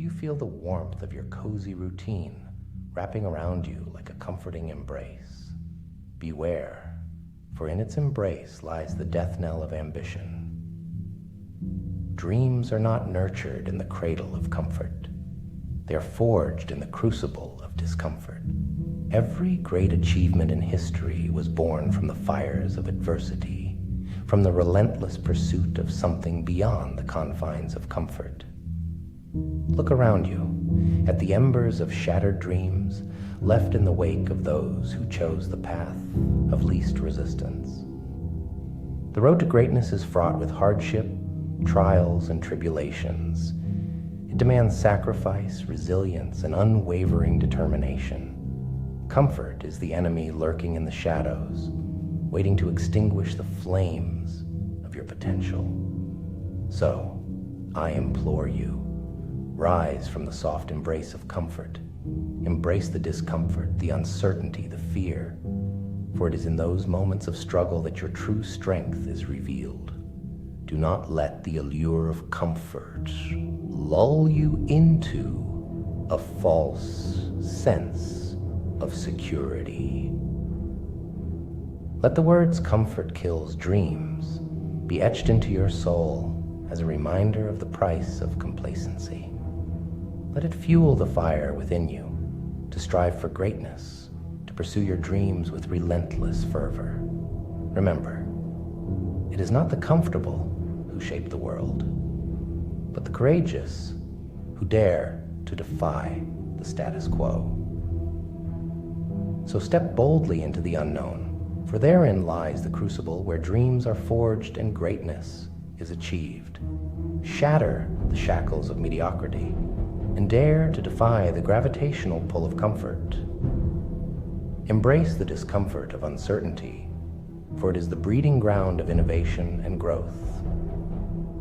you feel the warmth of your cozy routine wrapping around you like a comforting embrace? Beware, for in its embrace lies the death knell of ambition. Dreams are not nurtured in the cradle of comfort. They are forged in the crucible of discomfort. Every great achievement in history was born from the fires of adversity, from the relentless pursuit of something beyond the confines of comfort. Look around you at the embers of shattered dreams left in the wake of those who chose the path of least resistance. The road to greatness is fraught with hardship, trials, and tribulations. It demands sacrifice, resilience, and unwavering determination. Comfort is the enemy lurking in the shadows, waiting to extinguish the flames of your potential. So, I implore you, rise from the soft embrace of comfort. Embrace the discomfort, the uncertainty, the fear, for it is in those moments of struggle that your true strength is revealed. Do not let the allure of comfort lull you into a false sense of security. Let the words "comfort kills dreams" be etched into your soul as a reminder of the price of complacency. Let it fuel the fire within you to strive for greatness, to pursue your dreams with relentless fervor. Remember, it is not the comfortable who shape the world, but the courageous who dare to defy the status quo. So step boldly into the unknown, for therein lies the crucible where dreams are forged and greatness is achieved. Shatter the shackles of mediocrity and dare to defy the gravitational pull of comfort. Embrace the discomfort of uncertainty, for it is the breeding ground of innovation and growth.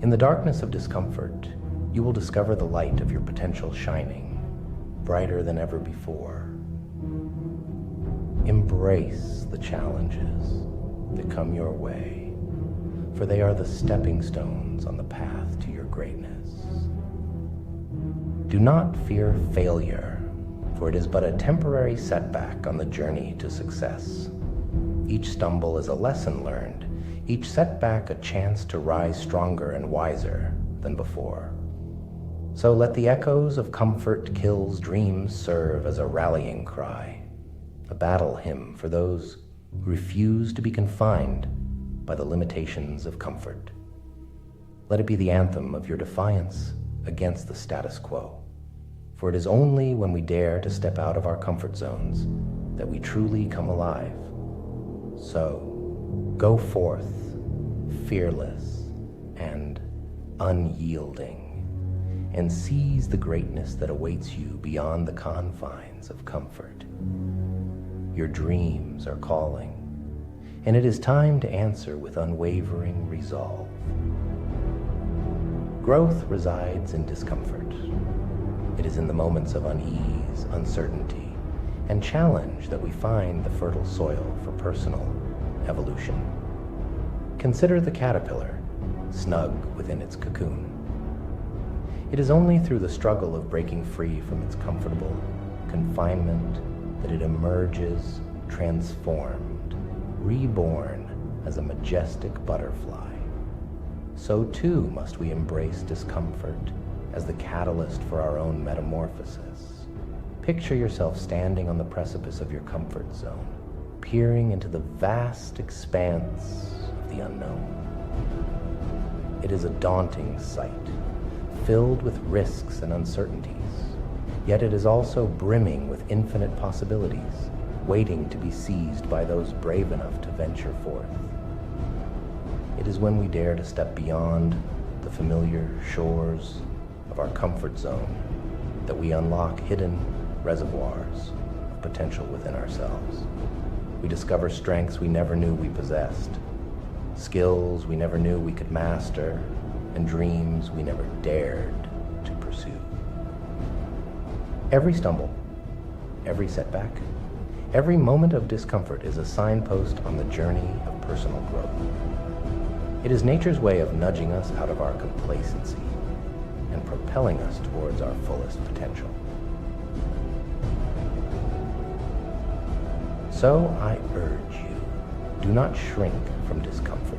In the darkness of discomfort, you will discover the light of your potential shining, brighter than ever before. Embrace the challenges that come your way, for they are the stepping stones on the path to your greatness. Do not fear failure, for it is but a temporary setback on the journey to success. Each stumble is a lesson learned, each setback a chance to rise stronger and wiser than before. So let the echoes of comfort kills dreams serve as a rallying cry, a battle hymn for those who refuse to be confined by the limitations of comfort. Let it be the anthem of your defiance against the status quo, for it is only when we dare to step out of our comfort zones that we truly come alive. So, go forth, fearless and unyielding, and seize the greatness that awaits you beyond the confines of comfort. Your dreams are calling, and it is time to answer with unwavering resolve. Growth resides in discomfort. It is in the moments of unease, uncertainty, and challenge that we find the fertile soil for personal evolution. Consider the caterpillar, snug within its cocoon. It is only through the struggle of breaking free from its comfortable confinement that it emerges transformed, reborn as a majestic butterfly. So too must we embrace discomfort as the catalyst for our own metamorphosis. Picture yourself standing on the precipice of your comfort zone, peering into the vast expanse of the unknown. It is a daunting sight, filled with risks and uncertainties, yet it is also brimming with infinite possibilities, waiting to be seized by those brave enough to venture forth. It is when we dare to step beyond the familiar shores of our comfort zone that we unlock hidden reservoirs of potential within ourselves. We discover strengths we never knew we possessed, skills we never knew we could master, and dreams we never dared to pursue. Every stumble, every setback, every moment of discomfort is a signpost on the journey of personal growth. It is nature's way of nudging us out of our complacency and propelling us towards our fullest potential. So I urge you, do not shrink from discomfort,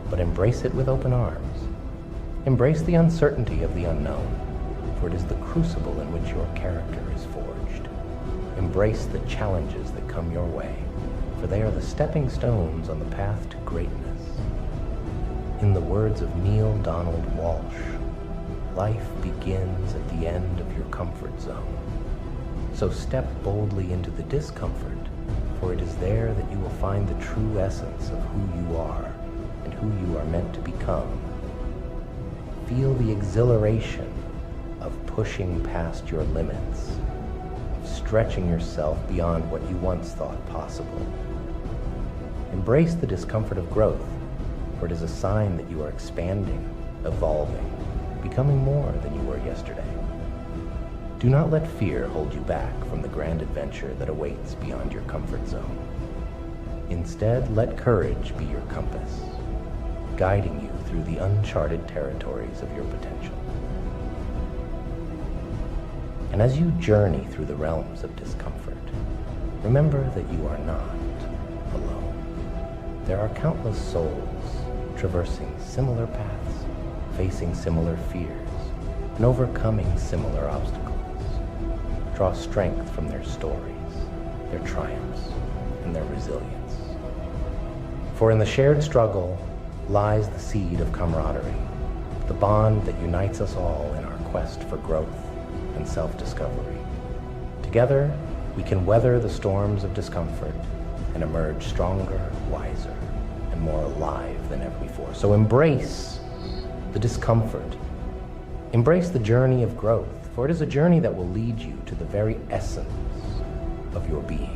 but embrace it with open arms. Embrace the uncertainty of the unknown, for it is the crucible in which your character is forged. Embrace the challenges that come your way, for they are the stepping stones on the path to greatness. In the words of Neil Donald Walsh, life begins at the end of your comfort zone. So step boldly into the discomfort, for it is there that you will find the true essence of who you are and who you are meant to become. Feel the exhilaration of pushing past your limits, of stretching yourself beyond what you once thought possible. Embrace the discomfort of growth, for it is a sign that you are expanding, evolving, becoming more than you were yesterday. Do not let fear hold you back from the grand adventure that awaits beyond your comfort zone. Instead, let courage be your compass, guiding you through the uncharted territories of your potential. And as you journey through the realms of discomfort, remember that you are not alone. There are countless souls traversing similar paths, facing similar fears, and overcoming similar obstacles. Draw strength from their stories, their triumphs, and their resilience. For in the shared struggle lies the seed of camaraderie, the bond that unites us all in our quest for growth and self-discovery. Together, we can weather the storms of discomfort and emerge stronger, wiser, and more alive than ever before. So embrace the discomfort. Embrace the journey of growth, for it is a journey that will lead you to the very essence of your being.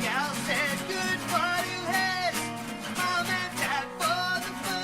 Y'all said goodbye to heads, mom and dad for the fun.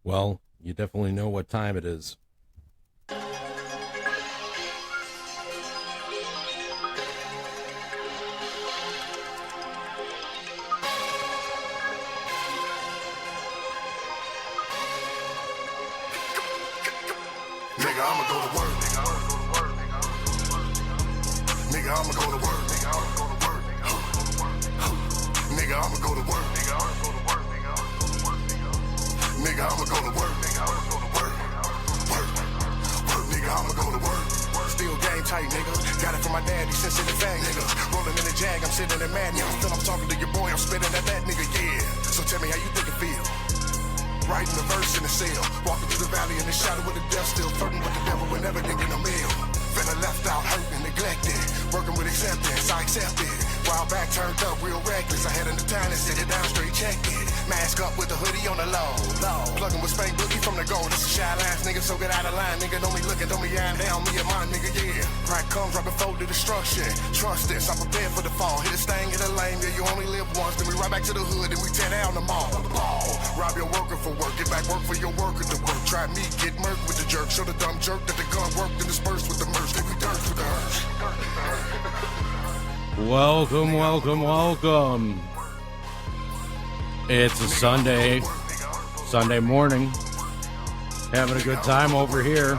Well, you definitely know what time it is. Nigga, I'ma go to work. Nigga, I'ma go to work. Nigga, I'ma go to work. Nigga, I'ma go to work. Nigga, I'ma go to work. Still game tight, nigga. Got it from my daddy, sensitive fang, nigga. Rolling in the jag, I'm sitting in mad, nigga. Feel I'm talking to your boy, I'm spitting at that nigga, yeah. So tell me how you think it feel. Writing the verse in the cell, walking through the valley in the shadow of the death, still flirting with the devil when everything in the meal. Feeling left out, hurt and neglected, working with acceptance, I accepted. While back turned up, real reckless. I head into town and sit it down, straight checked it. Mask up with the hoodie on the low. Plugging with Spank Boogie from the goal. This is shy lines, nigga, so get out of line, nigga. Don't be looking, don't be eyeing down me and my nigga, yeah. Crack comes right before the destruction. Trust this, I'm prepared for the fall. Hit a stain, hit a lane, yeah, you only live once. Then we right back to the hood and we tear down the mall. Rob your worker for work, get back work for your worker to work. Try me, get murked with the jerk. Show the dumb jerk that the gun worked and dispersed with the merch. Then we dirt with the hearse. Welcome, welcome, welcome. It's a Sunday morning. Having a good time over here.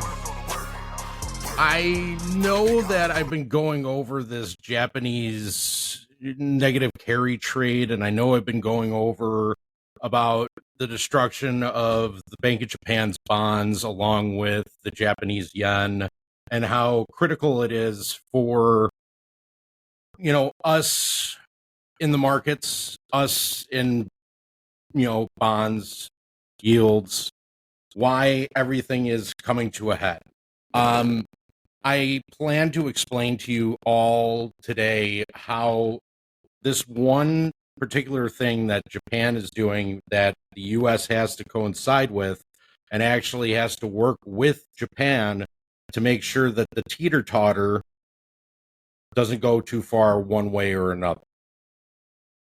I know that I've been going over this Japanese negative carry trade, and I know I've been going over about the destruction of the Bank of Japan's bonds along with the Japanese yen and how critical it is for, us in the markets, us in, bonds, yields, why everything is coming to a head. I plan to explain to you all today how this one particular thing that Japan is doing that the U.S. has to coincide with and actually has to work with Japan to make sure that the teeter-totter doesn't go too far one way or another.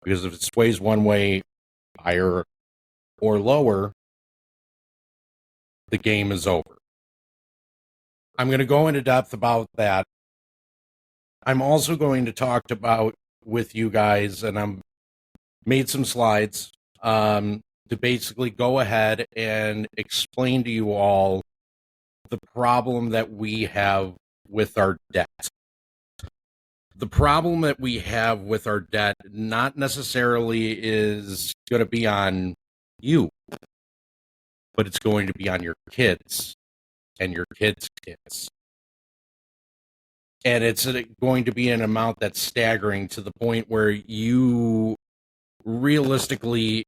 Because if it sways one way higher or lower, the game is over. I'm going to go into depth about that. I'm also going to talk about with you guys, and I'm made some slides to basically go ahead and explain to you all the problem that we have with our debt. The problem that we have with our debt not necessarily is going to be on you, but it's going to be on your kids and your kids' kids. And it's going to be an amount that's staggering to the point where you realistically,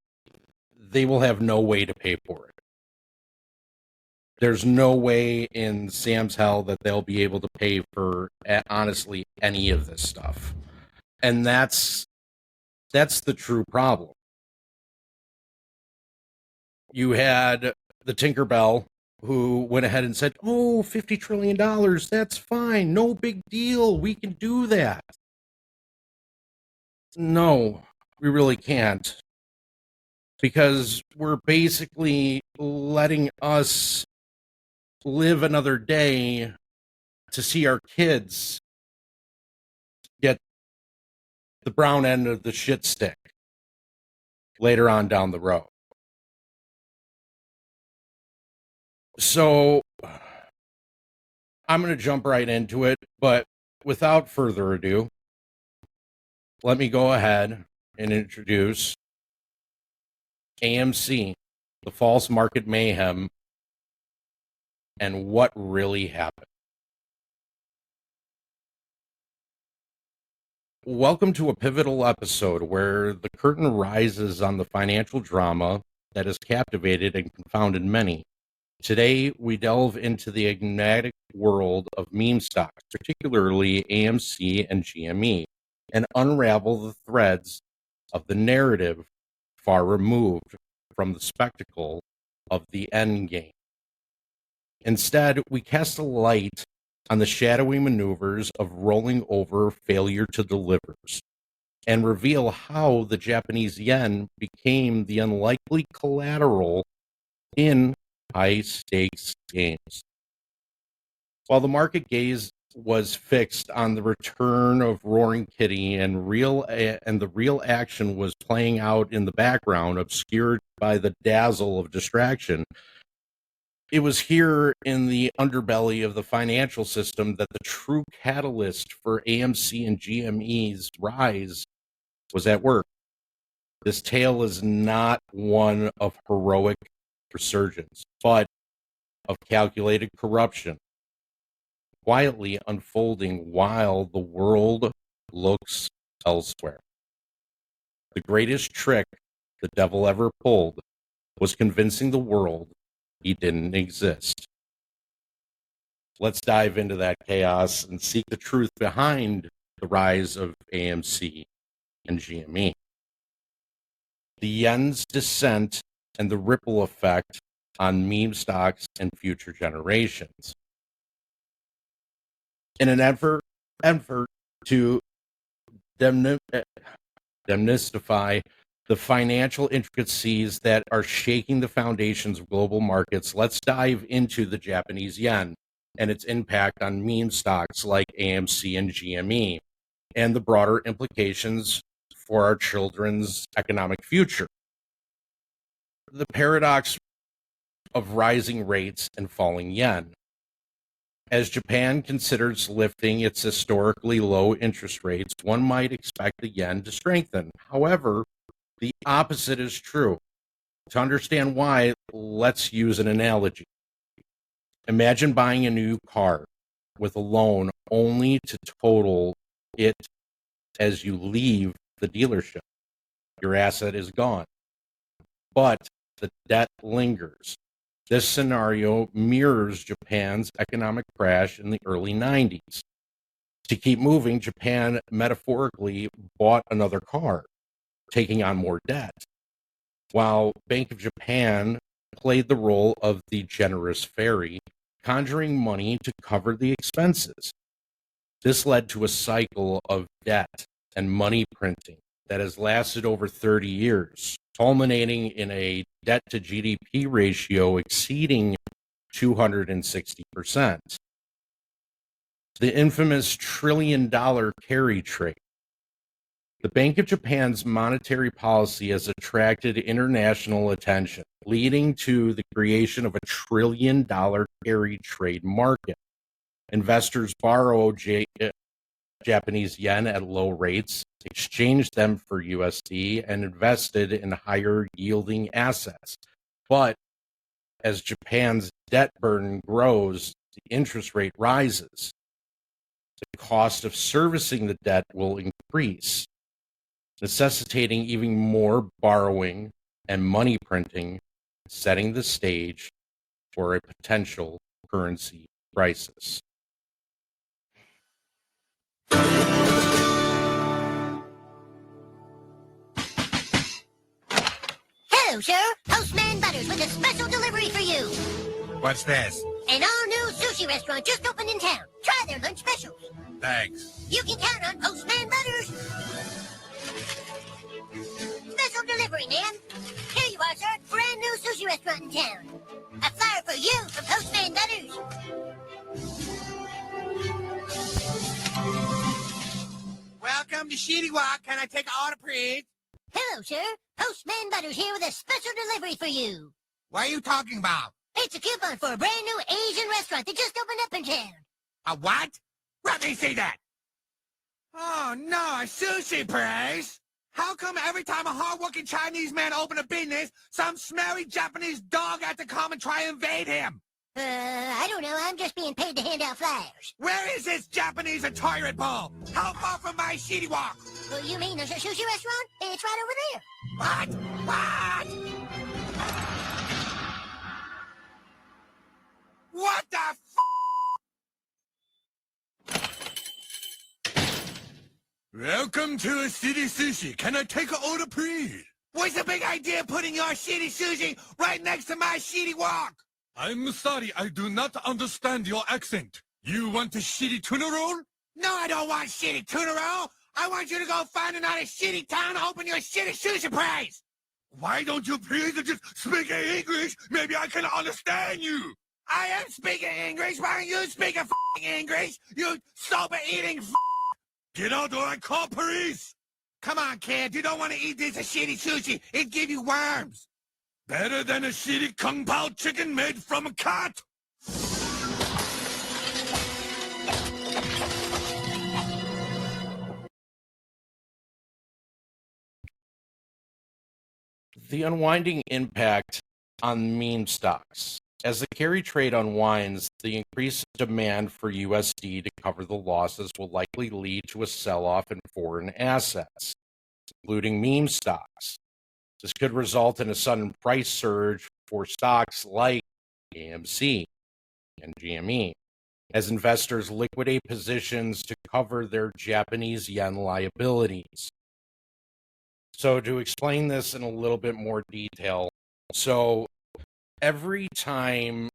they will have no way to pay for it. There's no way in Sam's hell that they'll be able to pay for, honestly, any of this stuff. And that's the true problem. You had the Tinkerbell who went ahead and said, oh, $50 trillion, that's fine. No big deal. We can do that. No, we really can't. Because we're basically letting us live another day to see our kids get the brown end of the shit stick later on down the road. So I'm going to jump right into it, but without further ado, let me go ahead and introduce AMC, the false market mayhem, and what really happened. Welcome to a pivotal episode where the curtain rises on the financial drama that has captivated and confounded many. Today, we delve into the enigmatic world of meme stocks, particularly AMC and GME, and unravel the threads of the narrative far removed from the spectacle of the end game. Instead, we cast a light on the shadowy maneuvers of rolling over failure to deliver and reveal how the Japanese yen became the unlikely collateral in high-stakes games. While the market gaze was fixed on the return of Roaring Kitty and the real action was playing out in the background, obscured by the dazzle of distraction, it was here in the underbelly of the financial system that the true catalyst for AMC and GME's rise was at work. This tale is not one of heroic resurgence, but of calculated corruption, quietly unfolding while the world looks elsewhere. The greatest trick the devil ever pulled was convincing the world he didn't exist. Let's dive into that chaos and seek the truth behind the rise of AMC and GME. The yen's descent and the ripple effect on meme stocks and future generations. In an effort to demystify the financial intricacies that are shaking the foundations of global markets, let's dive into the Japanese yen and its impact on meme stocks like AMC and GME and the broader implications for our children's economic future. The paradox of rising rates and falling yen. As Japan considers lifting its historically low interest rates, one might expect the yen to strengthen. However, the opposite is true. To understand why, let's use an analogy. Imagine buying a new car with a loan only to total it as you leave the dealership. Your asset is gone, but the debt lingers. This scenario mirrors Japan's economic crash in the early 90s. To keep moving, Japan metaphorically bought another car, taking on more debt, while Bank of Japan played the role of the generous fairy, conjuring money to cover the expenses. This led to a cycle of debt and money printing that has lasted over 30 years, culminating in a debt to GDP ratio exceeding 260%. The infamous $1 trillion carry trade. The Bank of Japan's monetary policy has attracted international attention, leading to the creation of a $1 trillion carry trade market. Investors borrow Japanese yen at low rates, exchanged them for USD, and invested in higher yielding assets. But as Japan's debt burden grows, the interest rate rises. The cost of servicing the debt will increase, necessitating even more borrowing and money printing, setting the stage for a potential currency crisis. Hello, sir. Postman Butters with a special delivery for you. What's this? An all-new sushi restaurant just opened in town. Try their lunch specials. Thanks. You can count on Postman Butters. Special delivery, man. Here you are, sir. Brand new sushi restaurant in town. A flyer for you from Postman Butters. Welcome to Shitty Walk. Can I take an order, please? Hello, sir. Postman Butters here with a special delivery for you. What are you talking about? It's a coupon for a brand new Asian restaurant that just opened up in town. A what? Let me see that. Oh, no, a sushi place. How come every time a hard-working Chinese man open a business, some smelly Japanese dog has to come and try and invade him? I don't know. I'm just being paid to hand out flyers. Where is this Japanese toilet bowl? How far from my Shitty Walk? You mean there's a sushi restaurant? It's right over there. What? What? What the Welcome to a city sushi. Can I take an order, please? What's the big idea of putting your shitty sushi right next to my shitty walk? I'm sorry, I do not understand your accent. You want a shitty tuna roll? No, I don't want shitty tuna roll. I want you to go find another shitty town and open your shitty sushi place. Why don't you please just speak English? Maybe I can understand you. I am speaking English. Why don't you speak English? You sober-eating Get out or I call police. Come on, kid. You don't want to eat this shitty sushi. It give you worms. Better than a shitty Kung Pao chicken made from a cat. The unwinding impact on meme stocks. As the carry trade unwinds, the increased demand for USD to cover the losses will likely lead to a sell-off in foreign assets, including meme stocks. This could result in a sudden price surge for stocks like AMC and GME, as investors liquidate positions to cover their Japanese yen liabilities. So to explain this in a little bit more detail, so every time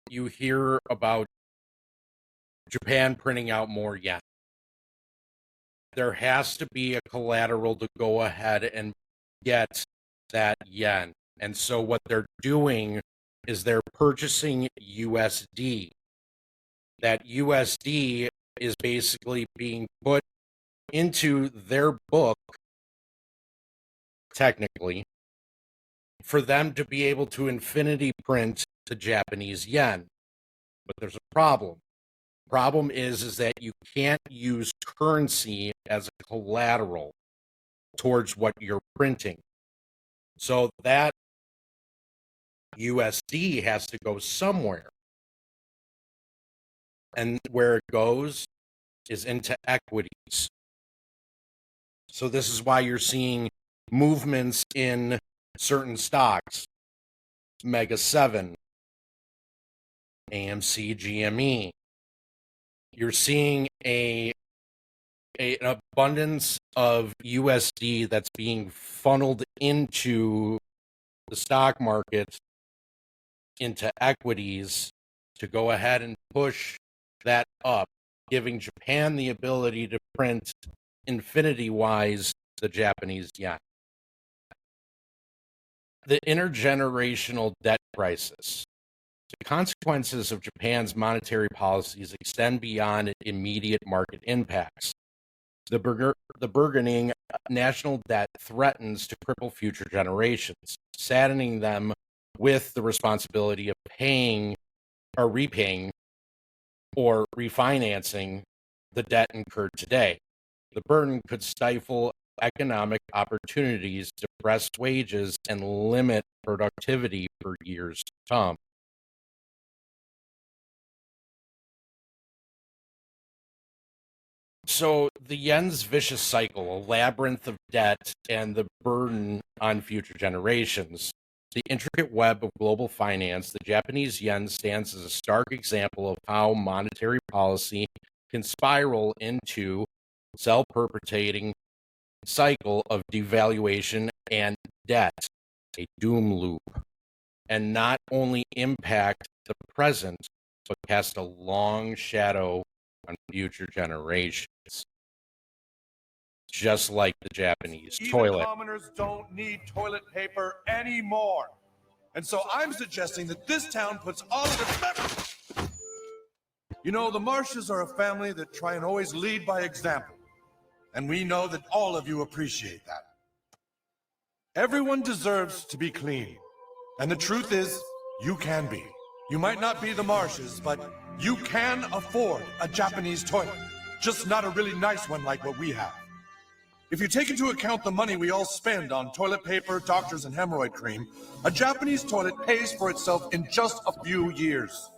you hear about Japan printing out more yen, there has to be a collateral to go ahead and get that yen. And so what they're doing is they're purchasing USD. That USD is basically being put into their book, technically, for them to be able to infinity print the Japanese yen. But there's a problem. The problem is that you can't use currency as a collateral towards what you're printing. So that USD has to go somewhere. And where it goes is into equities. So this is why you're seeing movements in certain stocks, Mega 7, AMC, GME. You're seeing an abundance of USD that's being funneled into the stock market, into equities, to go ahead and push that up, giving Japan the ability to print infinity-wise the Japanese yen. The intergenerational debt crisis. The consequences of Japan's monetary policies extend beyond immediate market impacts. The burgeoning national debt threatens to cripple future generations, saddening them with the responsibility of paying or repaying or refinancing the debt incurred today. The burden could stifle economic opportunities, depress wages, and limit productivity for years to come. So the yen's vicious cycle, a labyrinth of debt and the burden on future generations. The intricate web of global finance, the Japanese yen stands as a stark example of how monetary policy can spiral into self-perpetuating cycle of devaluation and debt, a doom loop, and not only impact the present, but cast a long shadow on future generations. Just like the Japanese toilet. Commoners don't need toilet paper anymore. And so I'm suggesting that this town puts all of its members. You know, the Marshes are a family that try and always lead by example. And we know that all of you appreciate that. Everyone deserves to be clean. And the truth is, you can be. You might not be the Marshes, but you can afford a Japanese toilet. Just not a really nice one like what we have. If you take into account the money we all spend on toilet paper, doctors, and hemorrhoid cream, a Japanese toilet pays for itself in just a few years.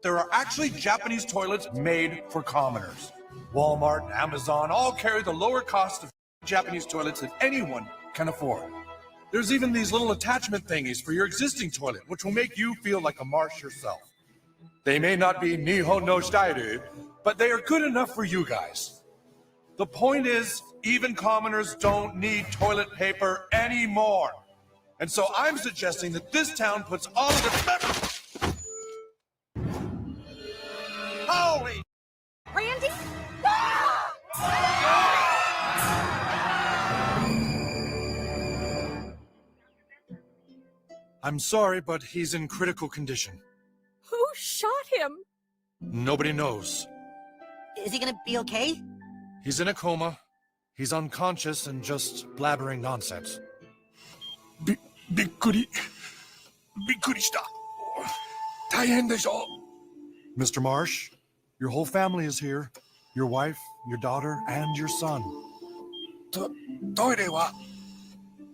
There are actually Japanese toilets made for commoners. Walmart and Amazon all carry the lower cost of Japanese toilets that anyone can afford. There's even these little attachment thingies for your existing toilet, which will make you feel like a marsh yourself. They may not be Nihon no Stairu, but they are good enough for you guys. The point is, even commoners don't need toilet paper anymore. And so I'm suggesting that this town puts all of its members... Holy... Randy? I'm sorry, but he's in critical condition. Who shot him? Nobody knows. Is he gonna be okay? He's in a coma. He's unconscious and just blabbering nonsense. びっくりした。大変でしょ Mr. Marsh, your whole family is here. Your wife, your daughter, and your son. トイレは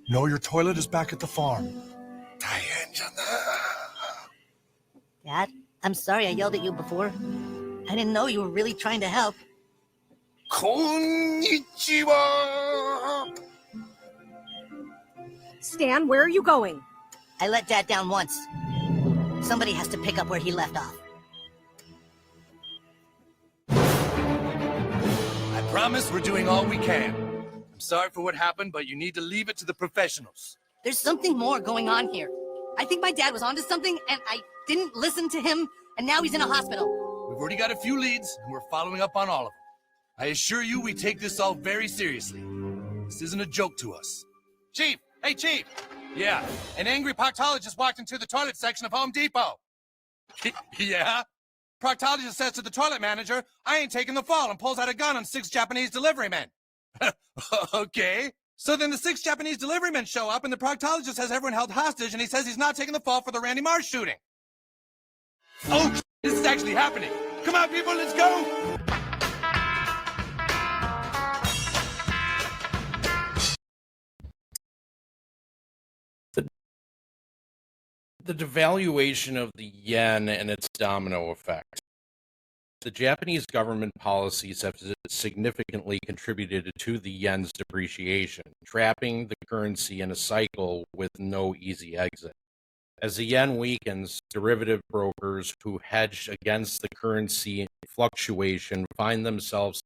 No, your toilet is back at the farm. 大変じゃな。 Dad, I'm sorry I yelled at you before. I didn't know you were really trying to help. こんにちは。 Stan, where are you going? I let Dad down once. Somebody has to pick up where he left off. I promise we're doing all we can. I'm sorry for what happened, but you need to leave it to the professionals. There's something more going on here. I think my dad was onto something, and I didn't listen to him, and now he's in a hospital. We've already got a few leads, and we're following up on all of them. I assure you we take this all very seriously. This isn't a joke to us. Chief! Hey, Chief! Yeah, an angry proctologist walked into the toilet section of Home Depot. Yeah? Proctologist says to the toilet manager, I ain't taking the fall, and pulls out a gun on 6 Japanese delivery men. Okay. So then the 6 Japanese delivery men show up, and the proctologist has everyone held hostage, and he says he's not taking the fall for the Randy Marsh shooting. Oh, this is actually happening. Come on, people, let's go! The devaluation of the yen and its domino effect. The Japanese government policies have significantly contributed to the yen's depreciation, trapping the currency in a cycle with no easy exit. As the yen weakens, derivative brokers who hedge against the currency fluctuation find themselves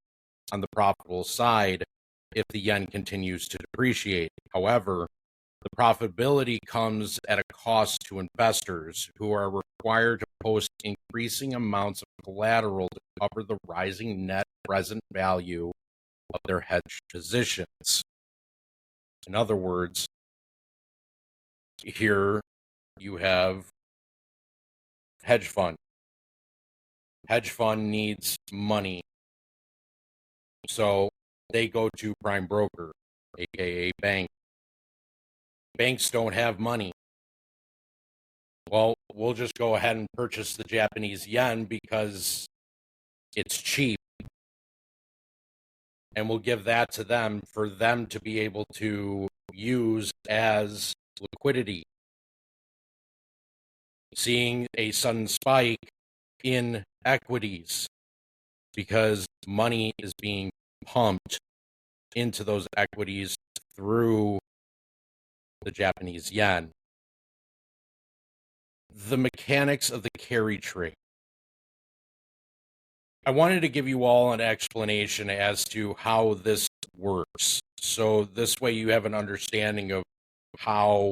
on the profitable side if the yen continues to depreciate. However, the profitability comes at a cost to investors who are required to post increasing amounts of collateral to cover the rising net present value of their hedged positions. In other words, here you have hedge fund. Hedge fund needs money, so they go to prime broker, aka bank. Banks don't have money. Well, we'll just go ahead and purchase the Japanese yen because it's cheap. And we'll give that to them for them to be able to use as liquidity. Seeing a sudden spike in equities because money is being pumped into those equities through the Japanese yen. The mechanics of the carry trade. I wanted to give you all an explanation as to how this works. So this way you have an understanding of how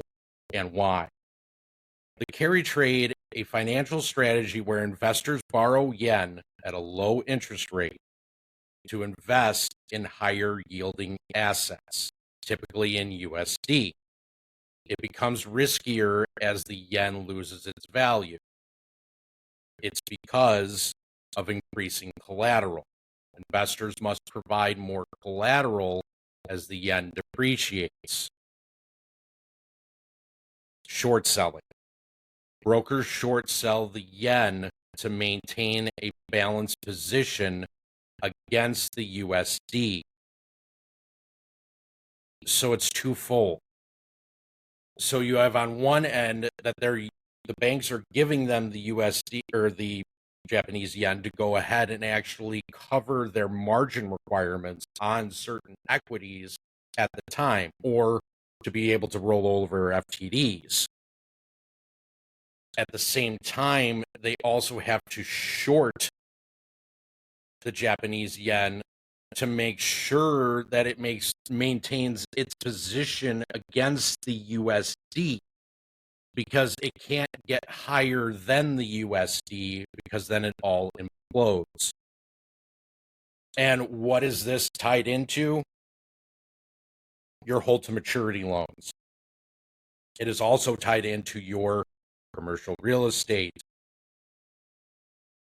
and why. The carry trade, a financial strategy where investors borrow yen at a low interest rate to invest in higher yielding assets, typically in USD. It becomes riskier as the yen loses its value. It's because of increasing collateral. Investors must provide more collateral as the yen depreciates. Short selling. Brokers short sell the yen to maintain a balanced position against the USD. So it's twofold. So you have on one end that the banks are giving them the USD or the Japanese yen to go ahead and actually cover their margin requirements on certain equities at the time, or to be able to roll over FTDs. At the same time, they also have to short the Japanese yen to make sure that it maintains its position against the USD, because it can't get higher than the USD, because then it all implodes. And what is this tied into? Your hold to maturity loans. It is also tied into your commercial real estate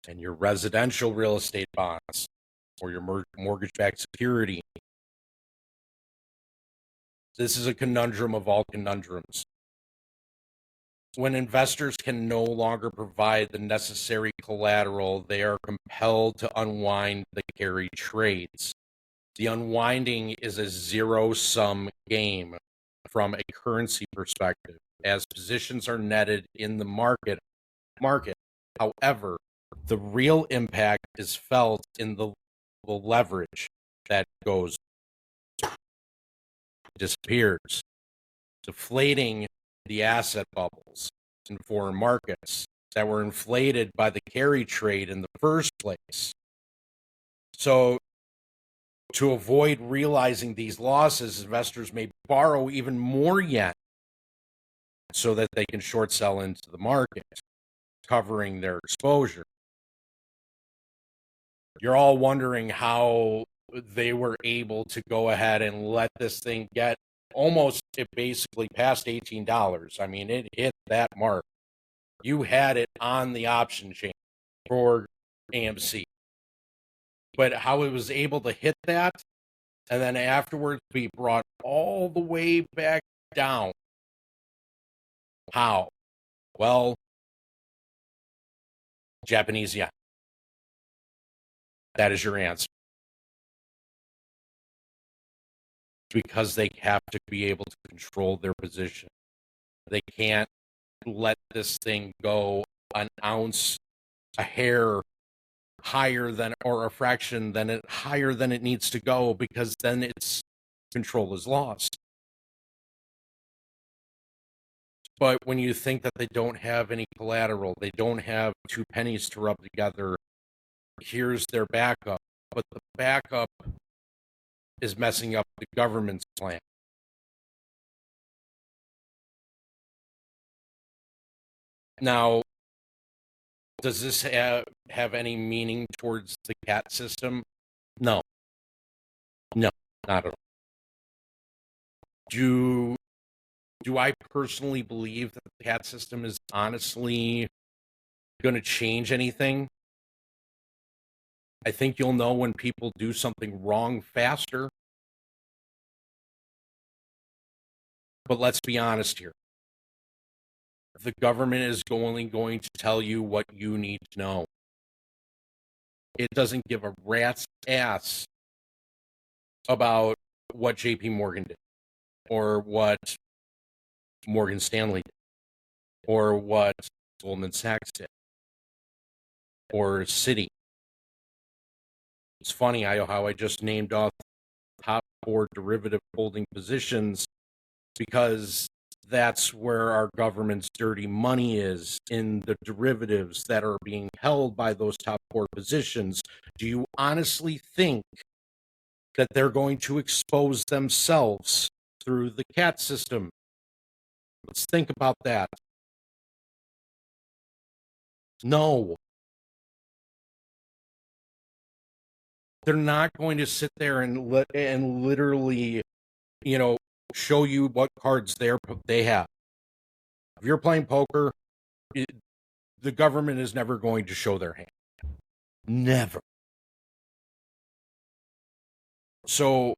and your residential real estate bonds or your mortgage-backed security. This is a conundrum of all conundrums. When investors can no longer provide the necessary collateral, they are compelled to unwind the carry trades. The unwinding is a zero-sum game from a currency perspective, as positions are netted in the market. However, the real impact is felt in the leverage that disappears, deflating the asset bubbles in foreign markets that were inflated by the carry trade in the first place. So, to avoid realizing these losses, investors may borrow even more yen so that they can short sell into the market, covering their exposure. You're all wondering how they were able to go ahead and let this thing get almost basically past $18. I mean, it hit that mark. You had it on the option chain for AMC. But how it was able to hit that and then afterwards be brought all the way back down. How? Well, Japanese yen. That is your answer. Because they have to be able to control their position. They can't let this thing go an ounce, a hair higher than, or a fraction than it higher than it needs to go, because then its control is lost. But when you think that they don't have any collateral, they don't have two pennies to rub together, here's their backup. But the backup is messing up the government's plan. Now, does this have any meaning towards the CAT system? No. No, not at all. Do I personally believe that the CAT system is honestly going to change anything? I think you'll know when people do something wrong faster. But let's be honest here. The government is only going to tell you what you need to know. It doesn't give a rat's ass about what JP Morgan did, or what Morgan Stanley did, or what Goldman Sachs did, or Citi. It's funny how I just named off the top 4 derivative holding positions, because that's where our government's dirty money is, in the derivatives that are being held by those top 4 positions. Do you honestly think that they're going to expose themselves through the CAT system? Let's think about that. No. They're not going to sit there and literally, show you what cards they have. If you're playing poker, the government is never going to show their hand. Never. So,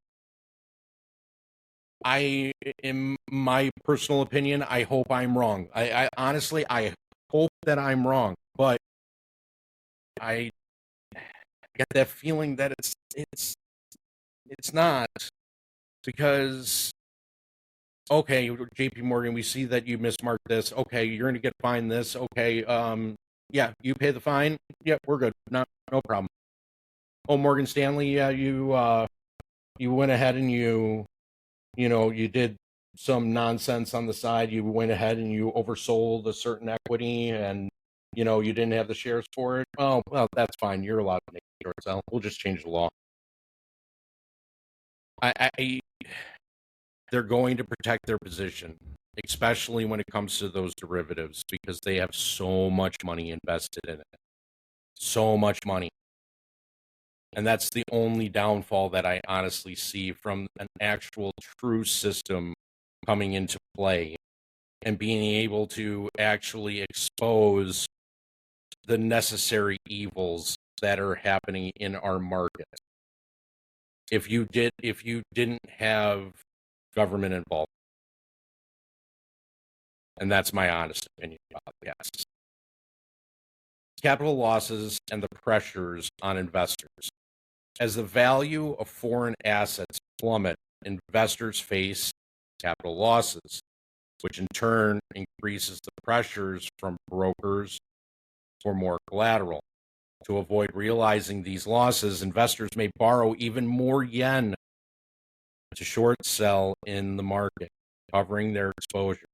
in my personal opinion, I hope I'm wrong. I honestly, I hope that I'm wrong, but I get that feeling that it's not, because okay, JP Morgan, we see that you mismarked this. Okay, you're going to get fined this. Okay, yeah, you pay the fine. Yeah, we're good. No problem. Oh, Morgan Stanley, yeah, you went ahead and you did some nonsense on the side. You went ahead and you oversold a certain equity, and you didn't have the shares for it. Oh, well, that's fine. You're allowed to make a short sell. We'll just change the law. They're going to protect their position, especially when it comes to those derivatives, because they have so much money invested in it. So much money. And that's the only downfall that I honestly see from an actual true system coming into play. and being able to actually expose the necessary evils that are happening in our market. If you didn't have government involvement. And that's my honest opinion about this. Capital losses and the pressures on investors. As the value of foreign assets plummet, investors face capital losses, which in turn increases the pressures from brokers for more collateral. To avoid realizing these losses, investors may borrow even more yen to short sell in the market, covering their exposure.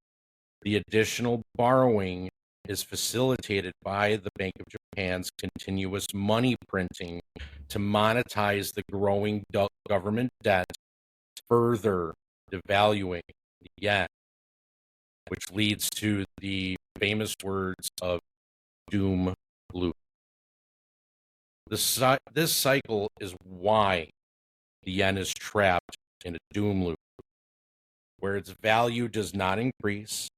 The additional borrowing is facilitated by the Bank of Japan's continuous money printing to monetize the growing government debt, further devaluing the yen, which leads to the famous words of doom loop. This cycle is why the yen is trapped in a doom loop, where its value does not increase,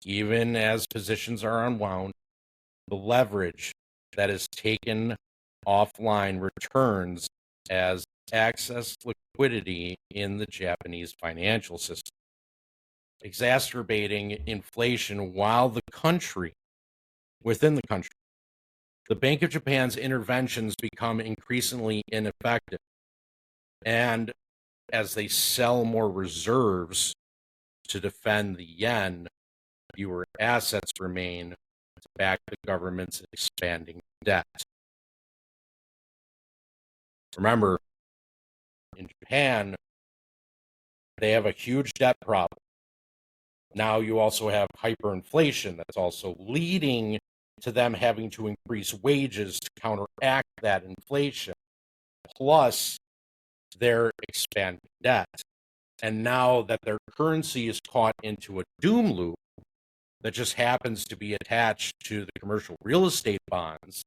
even as positions are unwound. The leverage that is taken offline returns as excess liquidity in the Japanese financial system, exacerbating inflation within the country. The Bank of Japan's interventions become increasingly ineffective, and as they sell more reserves to defend the yen, fewer assets remain to back the government's expanding debt. Remember, in Japan, they have a huge debt problem. Now you also have hyperinflation that's also leading to them having to increase wages to counteract that inflation, plus their expanding debt. And now that their currency is caught into a doom loop that just happens to be attached to the commercial real estate bonds,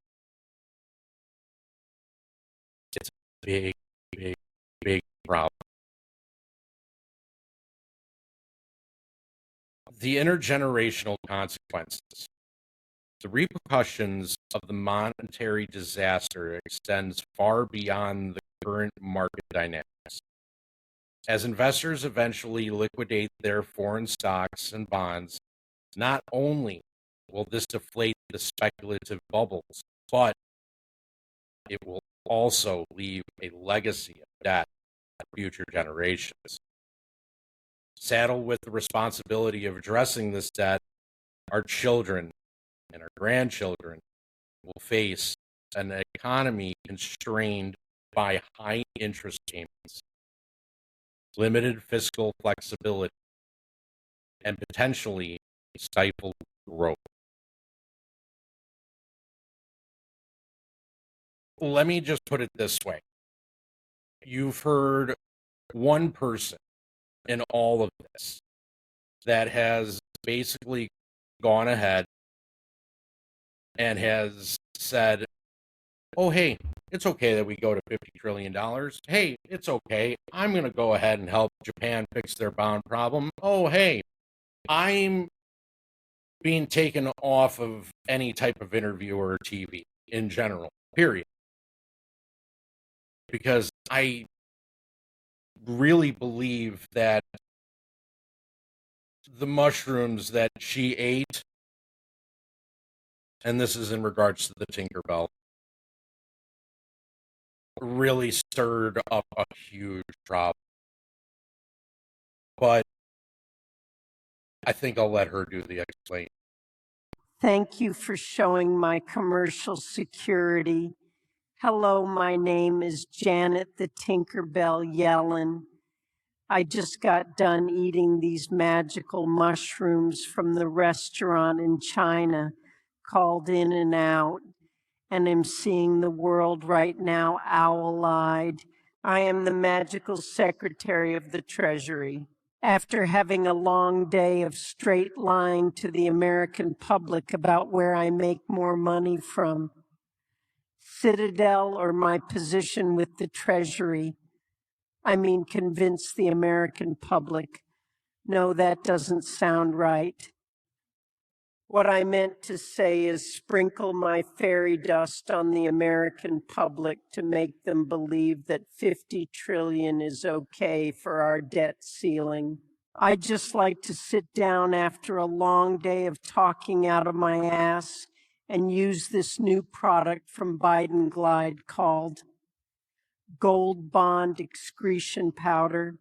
it's a big, big, big problem. The intergenerational consequences. The repercussions of the monetary disaster extends far beyond the current market dynamics. As investors eventually liquidate their foreign stocks and bonds, not only will this deflate the speculative bubbles, but it will also leave a legacy of debt to future generations. Saddled with the responsibility of addressing this debt, our children and our grandchildren will face an economy constrained by high interest payments, limited fiscal flexibility, and potentially stifled growth. Let me just put it this way. You've heard one person in all of this that has basically gone ahead and has said, oh, hey, it's okay that we go to $50 trillion. Hey, it's okay. I'm going to go ahead and help Japan fix their bond problem. Oh, hey, I'm being taken off of any type of interview or TV in general, period. Because I really believe that the mushrooms that she ate, and this is in regards to the Tinkerbell, really stirred up a huge problem. But I think I'll let her do the explaining. Thank you for showing my commercial security. Hello, my name is Janet the Tinkerbell Yellen. I just got done eating these magical mushrooms from the restaurant in China called In-N-Out, and am seeing the world right now owl-eyed. I am the magical secretary of the Treasury. After having a long day of straight lying to the American public about where I make more money from, Citadel or my position with the Treasury, convince the American public. No, that doesn't sound right. What I meant to say is sprinkle my fairy dust on the American public to make them believe that 50 trillion is okay for our debt ceiling. I just like to sit down after a long day of talking out of my ass and use this new product from Biden Glide called Gold Bond Excretion Powder.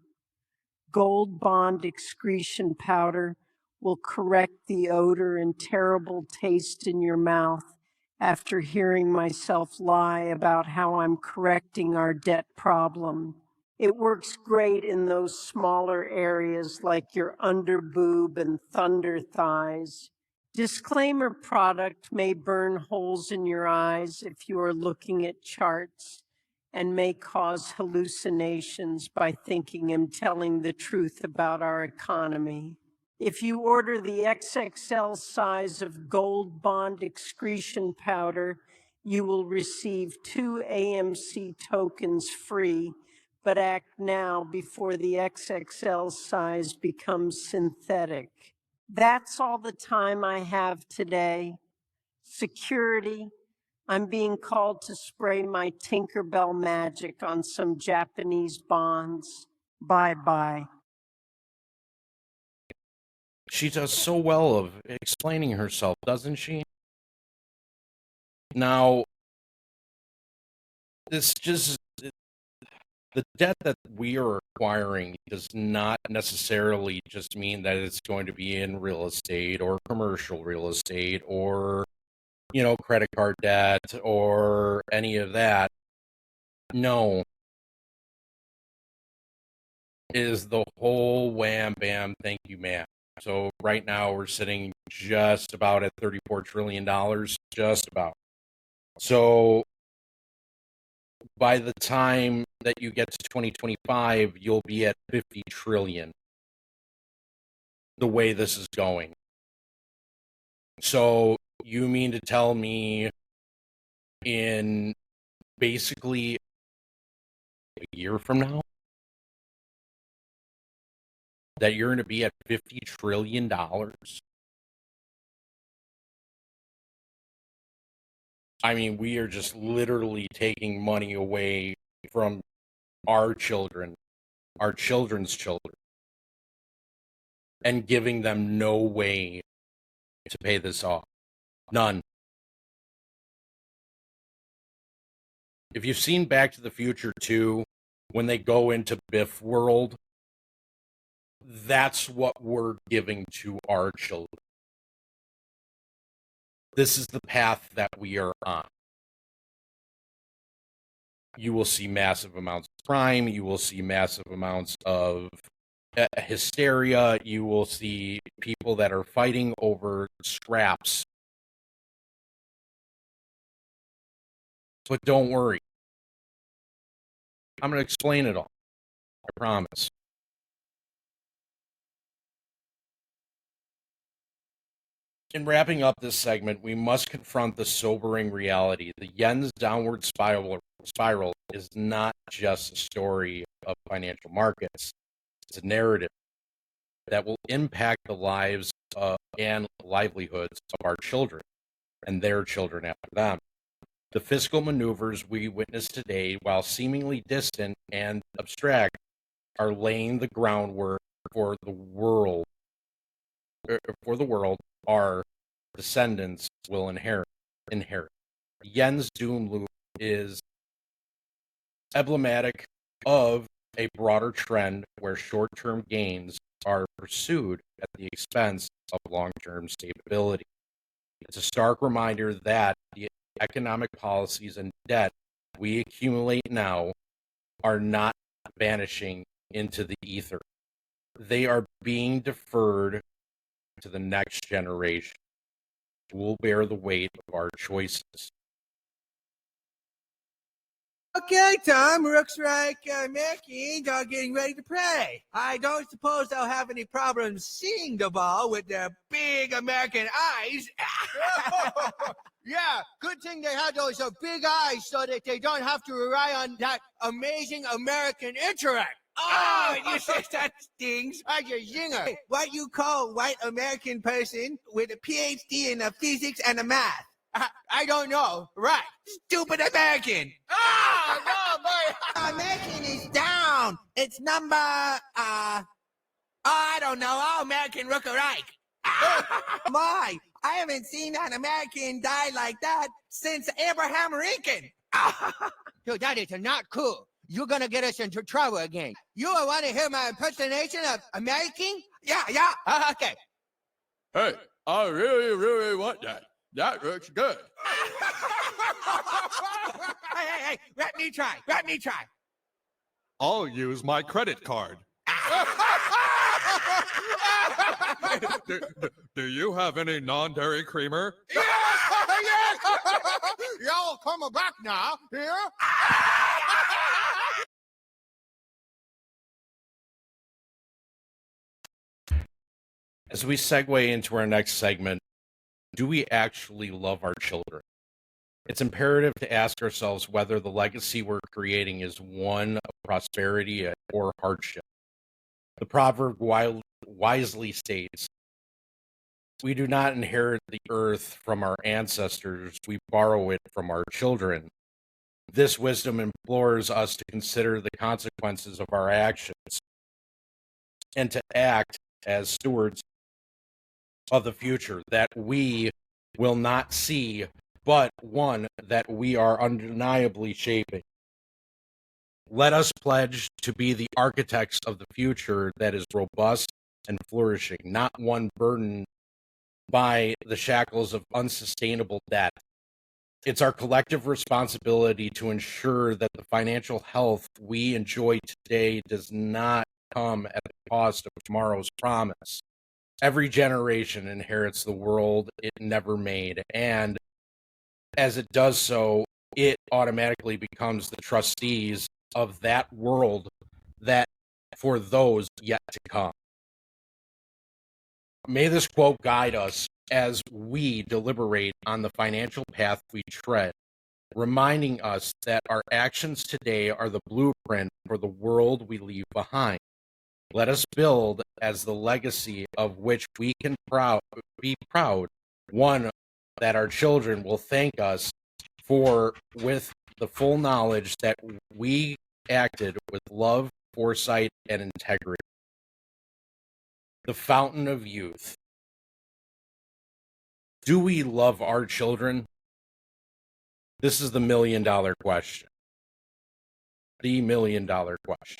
Gold Bond Excretion Powder will correct the odor and terrible taste in your mouth after hearing myself lie about how I'm correcting our debt problem. It works great in those smaller areas like your underboob and thunder thighs. Disclaimer: product may burn holes in your eyes if you are looking at charts and may cause hallucinations by thinking I'm telling the truth about our economy. If you order the XXL size of Gold Bond Excretion Powder, you will receive 2 AMC tokens free, but act now before the XXL size becomes synthetic. That's all the time I have today. Security, I'm being called to spray my Tinkerbell magic on some Japanese bonds. Bye-bye. She does so well of explaining herself, doesn't she? Now, the debt that we are acquiring does not necessarily just mean that it's going to be in real estate or commercial real estate or, credit card debt or any of that. No. It is the whole wham bam, thank you, ma'am. So right now we're sitting just about at $34 trillion, just about. So by the time that you get to 2025, you'll be at 50 trillion the way this is going. So you mean to tell me in basically a year from now that you're going to be at $50 trillion? I mean, we are just literally taking money away from our children, our children's children, and giving them no way to pay this off. None. If you've seen Back to the Future 2, when they go into Biff World, that's what we're giving to our children. This is the path that we are on. You will see massive amounts of crime. You will see massive amounts of hysteria. You will see people that are fighting over scraps. But don't worry. I'm going to explain it all. I promise. In wrapping up this segment, we must confront the sobering reality. The yen's downward spiral is not just a story of financial markets. It's a narrative that will impact the lives and livelihoods of our children and their children after them. The fiscal maneuvers we witness today, while seemingly distant and abstract, are laying the groundwork for the world. Our descendants will inherit. Yen's doom loop is emblematic of a broader trend where short-term gains are pursued at the expense of long-term stability. It's a stark reminder that the economic policies and debt we accumulate now are not vanishing into the ether. They are being deferred to the next generation, who will bear the weight of our choices. Okay, Tom, looks like Mackey's are getting ready to play. I don't suppose they'll have any problems seeing the ball with their big American eyes. Yeah, good thing they had those big eyes so that they don't have to rely on that amazing American intellect. Oh, you said that stings. I just zinger. What you call white American person with a PhD in physics and math? I don't know. Right. Stupid American. Oh, no, boy. American is down. It's number, I don't know. Oh, American look-alike. My, I haven't seen an American die like that since Abraham Lincoln. Dude, that is not cool. You're gonna get us into trouble again. You want to hear my impersonation of American? Yeah. Okay. Hey, I really want that. That looks good. Hey, let me try. I'll use my credit card. Do you have any non-dairy creamer? Yes! Y'all come back now. Here? As we segue into our next segment, do we actually love our children? It's imperative to ask ourselves whether the legacy we're creating is one of prosperity or hardship. The proverb wisely states, "We do not inherit the earth from our ancestors, we borrow it from our children." This wisdom implores us to consider the consequences of our actions and to act as stewards of the future that we will not see, but one that we are undeniably shaping. Let us pledge to be the architects of the future that is robust and flourishing, not one burdened by the shackles of unsustainable debt. It's our collective responsibility to ensure that the financial health we enjoy today does not come at the cost of tomorrow's promise. Every generation inherits the world it never made, and as it does so, it automatically becomes the trustees of that world that for those yet to come. May this quote guide us as we deliberate on the financial path we tread, reminding us that our actions today are the blueprint for the world we leave behind. Let us build as the legacy of which we can be proud, one that our children will thank us for, with the full knowledge that we acted with love, foresight, and integrity. The fountain of youth. Do we love our children? This is the $1 million question. The $1 million question.